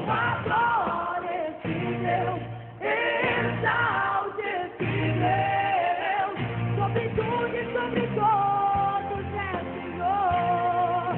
adore esse Deus, exalte esse Deus, sobre tudo e sobre todos é Senhor.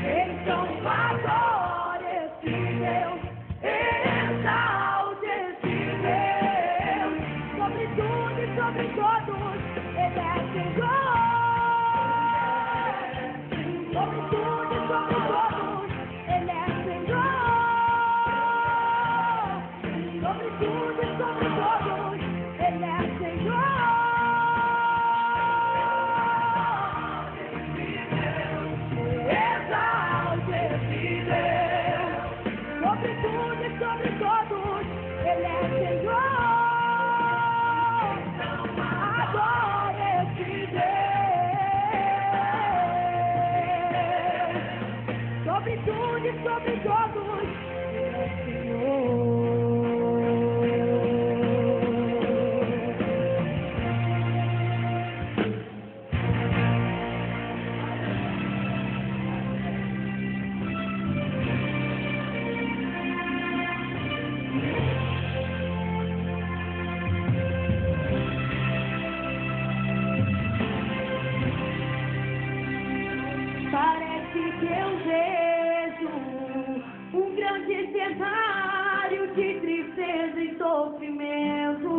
Então adore esse Deus, exalte esse Deus, sobre tudo e sobre todos Ele é Senhor. Sobre tudo e sobre todos Ele é Senhor. Sobre tudo e sobre todos Ele é Senhor. Exalte esse Deus. Sobre tudo e sobre todos Ele é Senhor. Adore esse Deus. Sobre tudo e sobre todos Ele é Senhor. Parece que eu vejo um grande cenário de tristeza e sofrimento.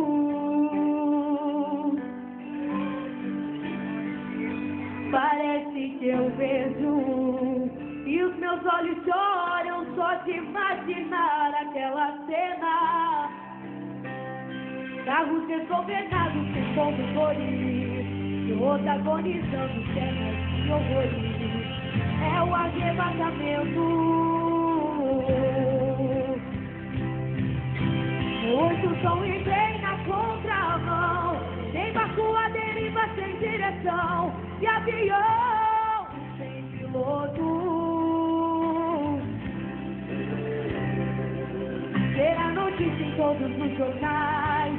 Parece que eu vejo e os meus olhos choram só de imaginar aquela cena. Carros desgovernados com condutores, protagonizando cenas de horrores. É o arrebatamento. Muitos vão e vêm na contramão, tem barco à deriva sem direção e avião sem piloto. Será notícia em todos os jornais,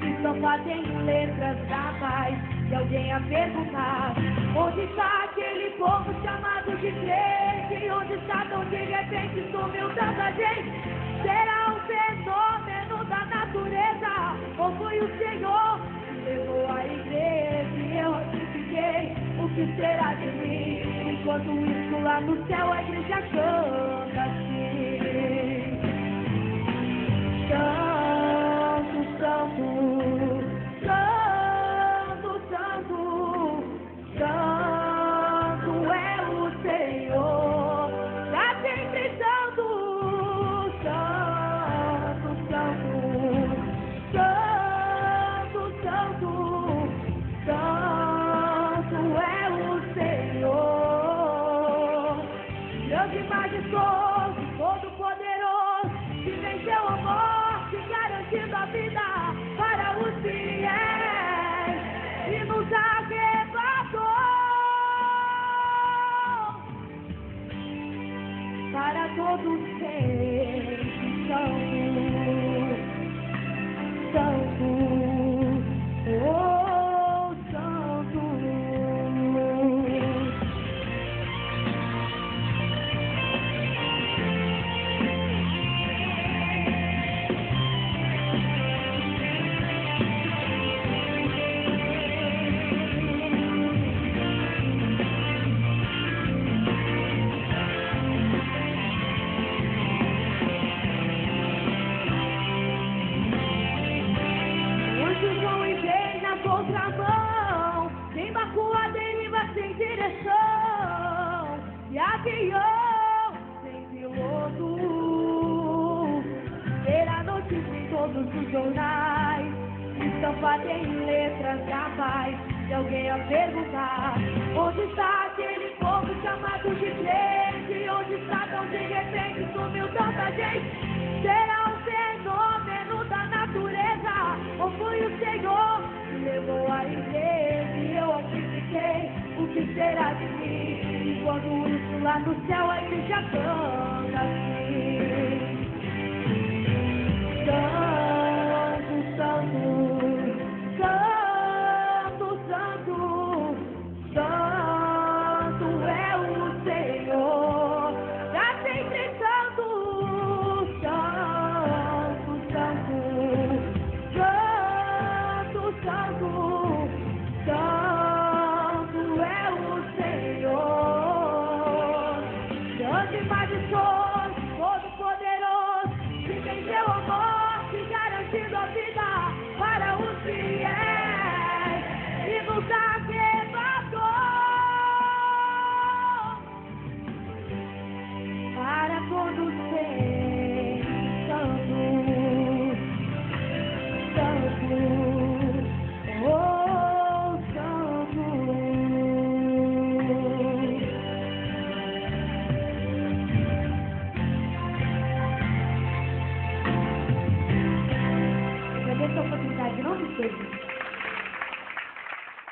estampada em letras da paz. E alguém a perguntar: onde está aquele povo chamado de crente? Onde está tão de repente sumiu tanta gente? Será um fenômeno da natureza? Ou foi o Senhor que levou a igreja? E eu aqui fiquei, o que será de mim? Enquanto isso lá no céu a igreja canta assim: Santo, Santo, Santo, Santo é o Senhor, pra sempre santo, Santo, Santo, Santo, Santo, Santo é o Senhor, grande, majestoso, todo-poderoso, que venceu a morte, garantindo a vida para os fiéis e nos arrebatou para todos sempre santo, oh santo. Contramão, tem barco à deriva sem direção e avião sem piloto. Terá notícia em todos os jornais, estampada em letras da paz. E alguém a perguntar: onde está aquele povo chamado de crente? Onde está tão de repente sumiu tanta gente? Será um fenômeno da natureza? Ou foi o Senhor que levou a igreja? E eu aqui fiquei, o que será de mim? Enquanto isso lá no céu a igreja canta assim: Santo, Santo, Santo, Santo, Santo é o Senhor, pra sempre santo, Santo.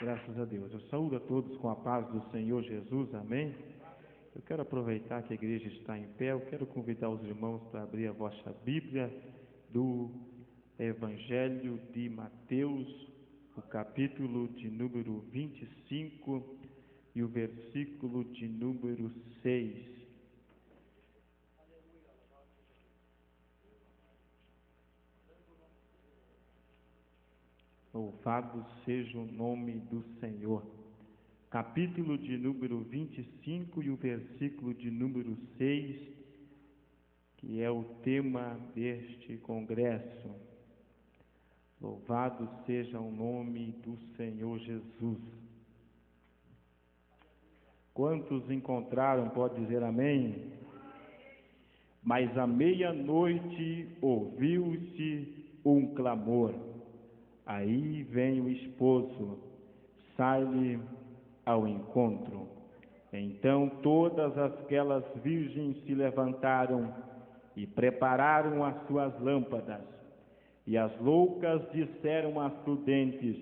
Graças a Deus. Eu saúdo a todos com a paz do Senhor Jesus, amém? Eu quero aproveitar que a igreja está em pé, eu quero convidar os irmãos para abrir a vossa Bíblia do Evangelho de Mateus, o capítulo de número 25 e o versículo de número 6. Louvado seja o nome do Senhor. Capítulo de número 25 e o versículo de número 6, que é o tema deste congresso. Louvado seja o nome do Senhor Jesus. Quantos encontraram, pode dizer amém? Mas à meia-noite ouviu-se um clamor. Aí vem o esposo, sai-lhe ao encontro. Então todas aquelas virgens se levantaram e prepararam as suas lâmpadas. E as loucas disseram às prudentes: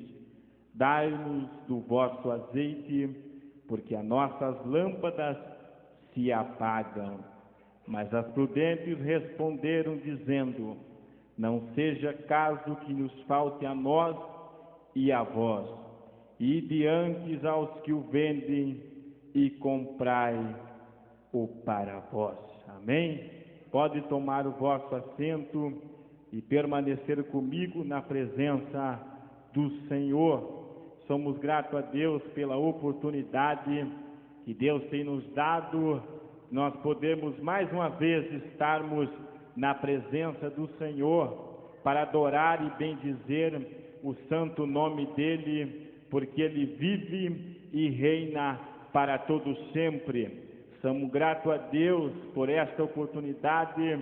dai-nos do vosso azeite, porque as nossas lâmpadas se apagam. Mas as prudentes responderam, dizendo: não seja caso que nos falte a nós e a vós. Ide antes aos que o vendem e comprai o para vós. Amém? Pode tomar o vosso assento e permanecer comigo na presença do Senhor. Somos gratos a Deus pela oportunidade que Deus tem nos dado. Nós podemos mais uma vez estarmos na presença do Senhor para adorar e bendizer o santo nome dEle, porque Ele vive e reina para todo sempre. Somos gratos a Deus por esta oportunidade,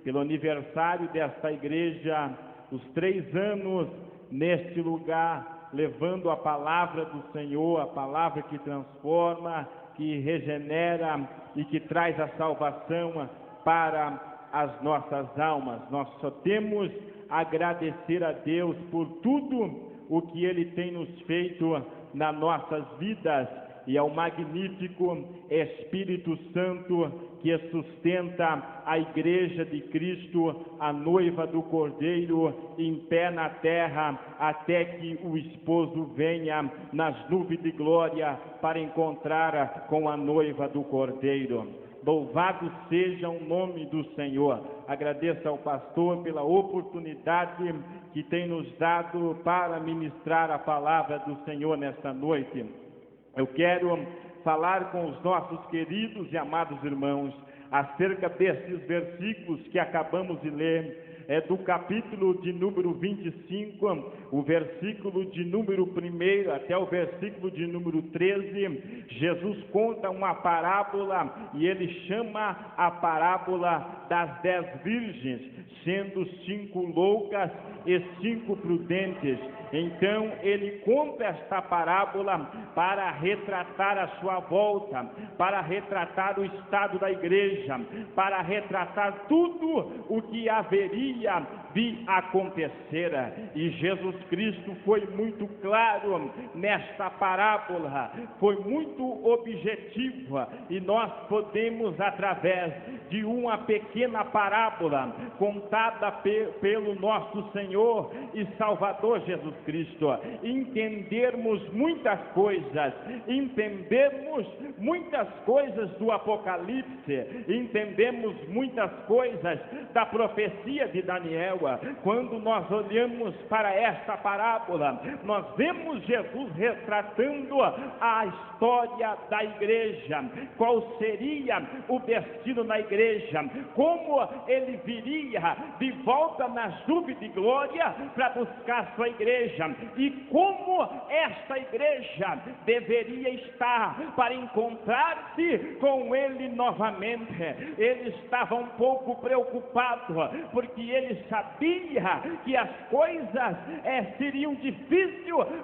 pelo aniversário desta igreja, os 3 anos neste lugar, levando a palavra do Senhor, a palavra que transforma, que regenera e que traz a salvação para as nossas almas. Nós só temos a agradecer a Deus por tudo o que Ele tem nos feito nas nossas vidas, e ao magnífico Espírito Santo que sustenta a igreja de Cristo, a noiva do Cordeiro, em pé na terra, até que o esposo venha nas nuvens de glória para encontrar com a noiva do Cordeiro. Louvado seja o nome do Senhor. Agradeço ao pastor pela oportunidade que tem nos dado para ministrar a palavra do Senhor nesta noite. Eu quero falar com os nossos queridos e amados irmãos acerca desses versículos que acabamos de ler. É do capítulo de número 25, o versículo de número 1 até o versículo de número 13, Jesus conta uma parábola, e ele chama a parábola das 10 virgens, sendo 5 loucas e 5 prudentes. Então ele conta esta parábola para retratar a sua volta, para retratar o estado da igreja, para retratar tudo o que haveria de acontecer. E Jesus Cristo foi muito claro nesta parábola, foi muito objetiva, e nós podemos, através de uma pequena parábola contada pelo nosso Senhor e Salvador Jesus Cristo, entendermos muitas coisas, entendemos muitas coisas do Apocalipse, entendemos muitas coisas da profecia de Daniel. Quando nós olhamos para esta parábola, nós vemos Jesus retratando a história da igreja, qual seria o destino da igreja, como ele viria de volta nas nuvens de glória para buscar sua igreja, e como esta igreja deveria estar para encontrar-se com ele novamente. Ele estava um pouco preocupado, porque ele sabia que as coisas seriam difíceis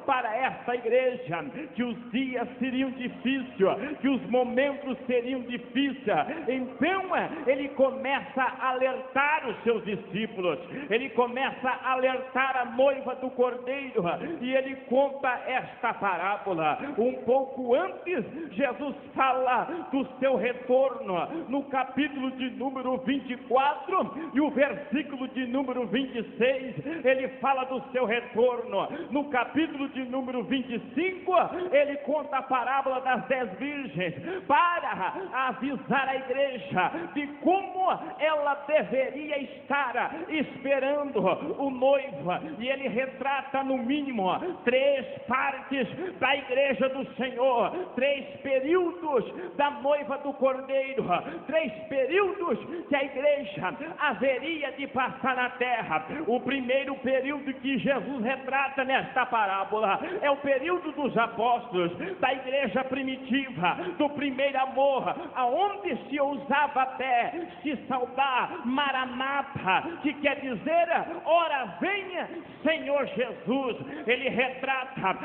para esta igreja, que os dias seriam difíceis, que os momentos seriam difíceis. Então ele começa a alertar os seus discípulos, ele começa a alertar a noiva do Cordeiro, Cordeiro, e ele conta esta parábola. Um pouco antes, Jesus fala do seu retorno, no capítulo de número 24, e o versículo de número 26, ele fala do seu retorno. No capítulo de número 25, ele conta a parábola das 10 virgens, para avisar a igreja de como ela deveria estar esperando o noivo, e ele retrata no mínimo 3 partes da igreja do Senhor, 3 períodos da noiva do Cordeiro, 3 períodos que a igreja haveria de passar na terra. O primeiro período que Jesus retrata nesta parábola é o período dos apóstolos, da igreja primitiva, do primeiro amor, aonde se usava até se saudar Maranata, que quer dizer, ora venha Senhor Jesus. Ele retrata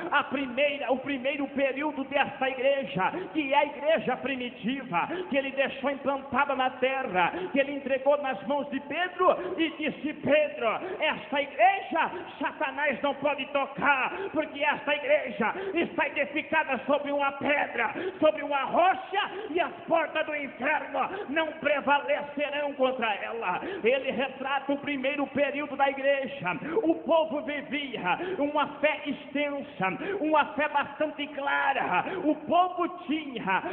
o primeiro período dessa igreja, que é a igreja primitiva, que ele deixou implantada na terra, que ele entregou nas mãos de Pedro, e disse: Pedro, esta igreja Satanás não pode tocar, porque esta igreja está edificada sobre uma pedra, sobre uma rocha, e as portas do inferno não prevalecerão contra ela. Ele retrata o primeiro período da igreja. O povo vivia uma fé extensa, uma fé bastante clara. O povo tinha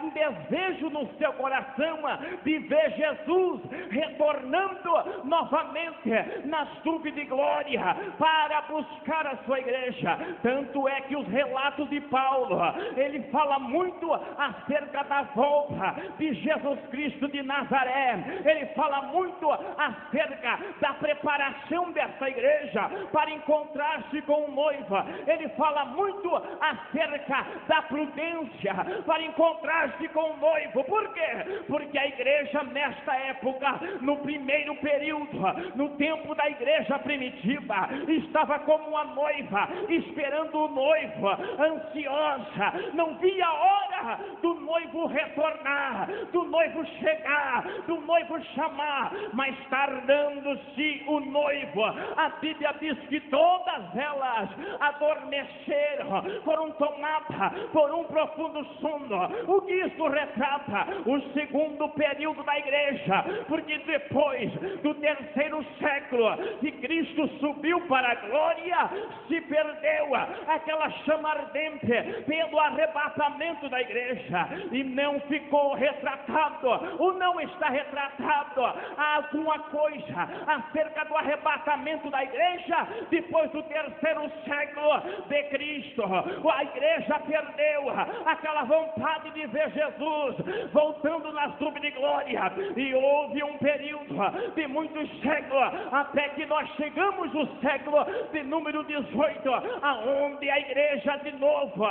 um desejo no seu coração de ver Jesus retornando novamente nas nuvens de glória para buscar a sua igreja. Tanto é que os relatos de Paulo, ele fala muito acerca da volta de Jesus Cristo de Nazaré. Ele fala muito acerca da preparação dessa igreja para encontrar-se com o noivo. Ele fala muito acerca da prudência para encontrar-se com o noivo. Por quê? Porque a igreja nesta época, no primeiro período, no tempo da igreja primitiva, estava como uma noiva esperando o noivo, ansiosa, não via a hora do noivo retornar, do noivo chegar, do noivo chamar. Mas tardando-se o noivo, a Bíblia diz que todas elas adormeceram, foram tomadas por um profundo sono. O que isso retrata? O segundo período da igreja, porque depois do terceiro século que Cristo subiu para a glória, se perdeu aquela chama ardente pelo arrebatamento da igreja, e não ficou retratado, ou não está retratado alguma coisa acerca do arrebatamento da igreja depois do terceiro século de Cristo. A igreja perdeu aquela vontade de ver Jesus voltando nas nuvens de glória, e houve um período de muitos séculos, até que nós chegamos no século de número 18, aonde a igreja de novo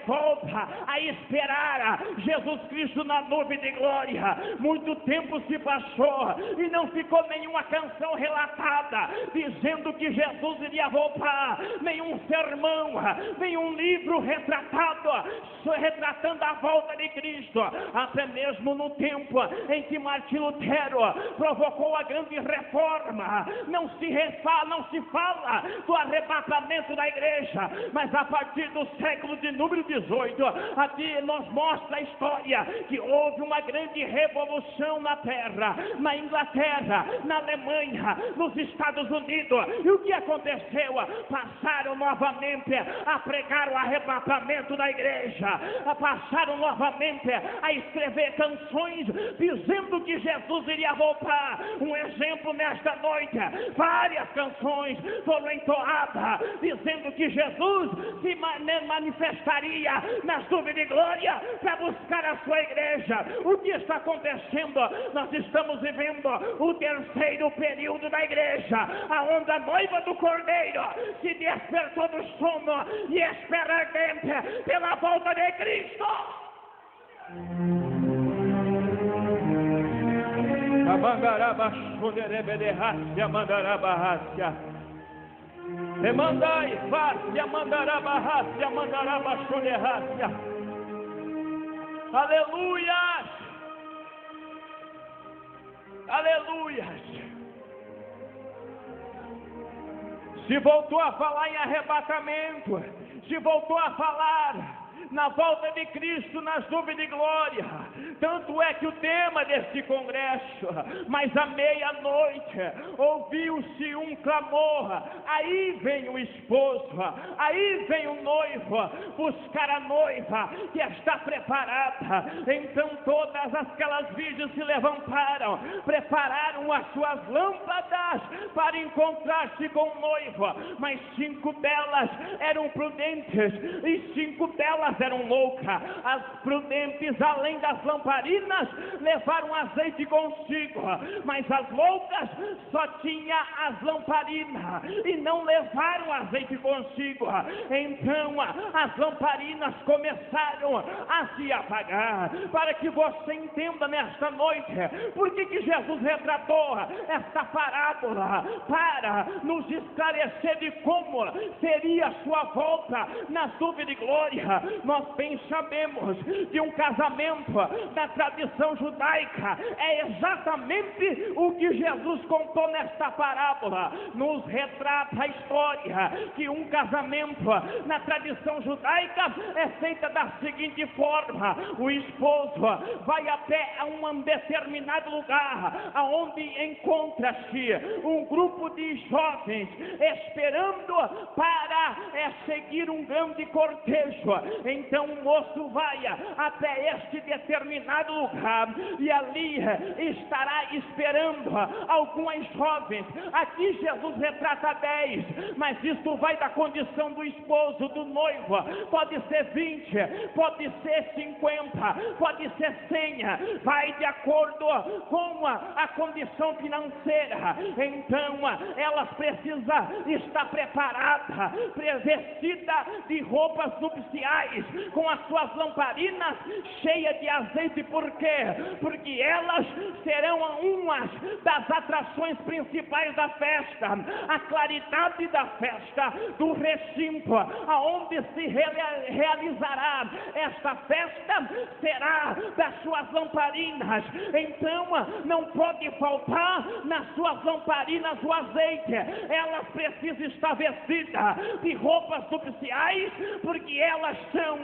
volta a esperar Jesus Cristo na nuvem de glória. Muito tempo se passou e não ficou nenhuma canção relatada dizendo que Jesus iria voltar, nenhum sermão, nenhum livro retratando a volta de Cristo. Até mesmo no tempo em que Martim Lutero provocou a grande reforma, não se fala do arrebatamento da igreja, mas a partir do século de número 18, aqui nos mostra a história que houve uma grande revolução na terra, na Inglaterra, na Alemanha, nos Estados Unidos. E o que aconteceu? Passaram novamente a pregar o arrebatamento da igreja, passaram novamente a escrever canções dizendo que Jesus iria voltar. Um exemplo nesta noite: várias canções foram entoadas dizendo que Jesus se manifestaria nas nuvens de glória para buscar a sua igreja. O que está acontecendo? Nós estamos vivendo o terceiro período da igreja, aonde a noiva do Cordeiro se despertou do sono e espera ardente pela volta de Cristo. Amandaraba xuderebederácia, mandarabarrácia. Demandai, fácia, mandarabarrácia, mandaraba xuderrácia. Aleluias! Aleluias! se voltou a falar em arrebatamento, se voltou a falar na volta de Cristo nas nuvens de glória. Tanto é que o tema deste congresso, mas à meia-noite ouviu-se um clamor, aí vem o esposo, aí vem o noivo buscar a noiva que está preparada. Então todas aquelas virgens se levantaram, prepararam as suas lâmpadas para encontrar-se com o noivo, mas 5 delas eram prudentes e 5 delas eram loucas. As prudentes, além das lamparinas, levaram azeite consigo, mas as loucas só tinham as lamparinas e não levaram azeite consigo. Então as lamparinas começaram a se apagar. Para que você entenda nesta noite por que Jesus retratou esta parábola, para nos esclarecer de como seria a sua volta na nuvem de glória. Nós bem sabemos que um casamento da tradição judaica é exatamente o que Jesus contou nesta parábola. Nos retrata a história que um casamento na tradição judaica é feita da seguinte forma: o esposo vai até a um determinado lugar aonde encontra-se um grupo de jovens esperando para seguir um grande cortejo. Então o moço vai até este determinado lugar e ali estará esperando algumas jovens. Aqui Jesus retrata 10, mas isto vai da condição do esposo, do noivo. Pode ser 20, pode ser 50, pode ser 100, vai de acordo com a condição financeira. Então elas precisam estar preparadas, vestida de roupas nupciais, com as suas lamparinas cheias de azeite. Por quê? Porque elas serão umas das atrações principais da festa, a claridade da festa, do recinto aonde se realizará esta festa será das suas lamparinas. Então não pode faltar nas suas lamparinas o azeite. Elas precisam estar vestidas de roupas nupciais, porque elas são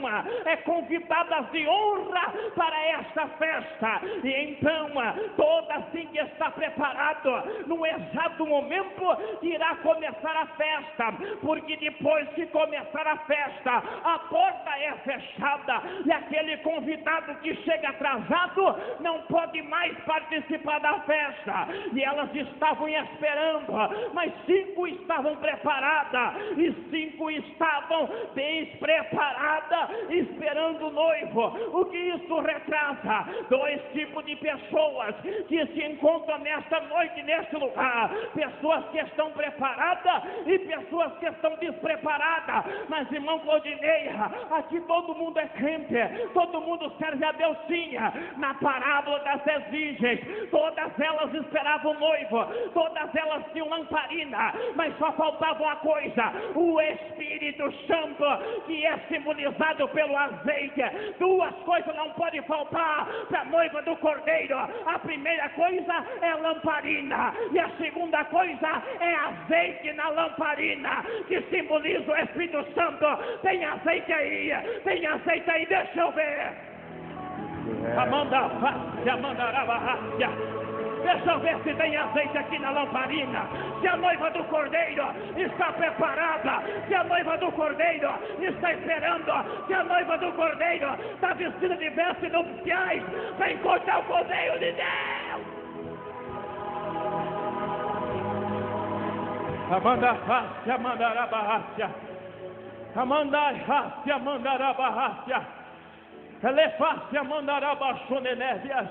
convidadas de honra para esta festa. E então toda assim que está preparado, no exato momento irá começar a festa, porque depois que começar a festa, a porta é fechada e aquele convidado que chega atrasado não pode mais participar da festa. E elas estavam esperando, mas 5 estavam preparadas e 5 estavam despreparadas, esperando o noivo. O que isso retrata? 2 tipos de pessoas que se encontram nesta noite, neste lugar: pessoas que estão preparadas e pessoas que estão despreparadas. Mas, irmão Claudinei, aqui todo mundo é crente, todo mundo serve a Deus. Sim, na parábola das 10 virgens, todas elas esperavam o noivo, todas elas tinham lamparina, mas só faltava uma coisa: o Espírito Santo, que é simbolizado pelo azeite. 2 coisas não podem faltar para a noiva do Cordeiro: a primeira coisa é lamparina, e a segunda coisa é azeite na lamparina, que simboliza o Espírito Santo. Tem azeite aí, tem azeite aí, deixa eu ver. Amanda, deixa eu ver se tem azeite aqui na lamparina. Se a noiva do Cordeiro está preparada, se a noiva do Cordeiro está esperando, se a noiva do Cordeiro está vestida de vestes nupciais para encontrar o Cordeiro de Deus. Amanda, Amandará Barrácia, Amandará, Amandará Barrácia, Elefácia, Amandará Baixonenésias.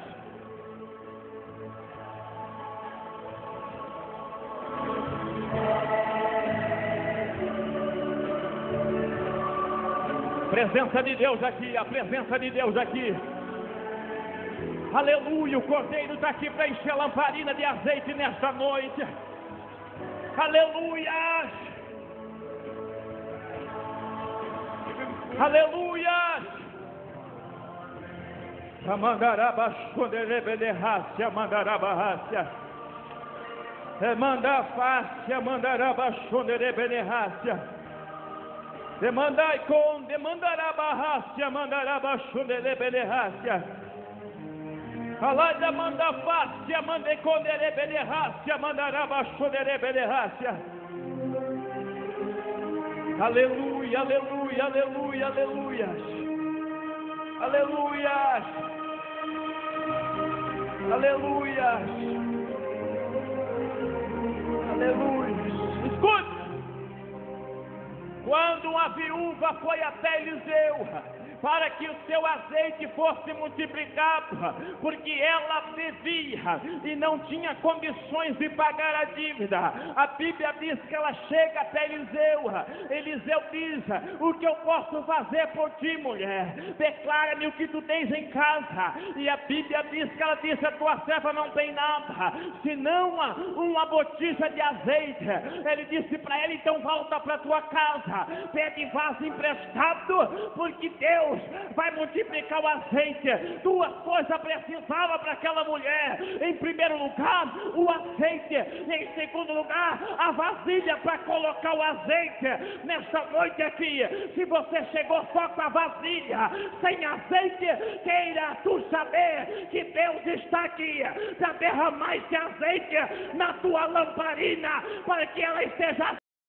Presença de Deus aqui, a presença de Deus aqui. Aleluia, o Cordeiro está aqui para encher a lamparina de azeite nesta noite. Aleluia. Aleluia. Amandará baixonerebederácia, amandará barrácia. Demanda fácia, mandará baixonere benerácia. Demandai com, demandará barrácia, mandará baixonere benerácia. Alai da manda fácia, mande condere benerácia, mandará baixonere benerácia. Aleluia, aleluia, aleluia, aleluia. Aleluia. Aleluia. Aleluia. Escute. Quando uma viúva foi até Eliseu para que o seu azeite fosse multiplicado, porque ela devia e não tinha condições de pagar a dívida, a Bíblia diz que ela chega até Eliseu. Eliseu diz: o que eu posso fazer por ti, mulher? Declara-me o que tu tens em casa. E a Bíblia diz que ela disse: a tua serva não tem nada, senão uma botija de azeite. Ele disse para ela: então volta para tua casa, pede vaso emprestado, porque Deus vai multiplicar o azeite. Duas coisas precisava para aquela mulher: em primeiro lugar, o azeite; em segundo lugar, a vasilha para colocar o azeite. Nesta noite aqui, se você chegou só com a vasilha, sem azeite, queira tu saber que Deus está aqui para derramar esse azeite na tua lamparina, para que ela esteja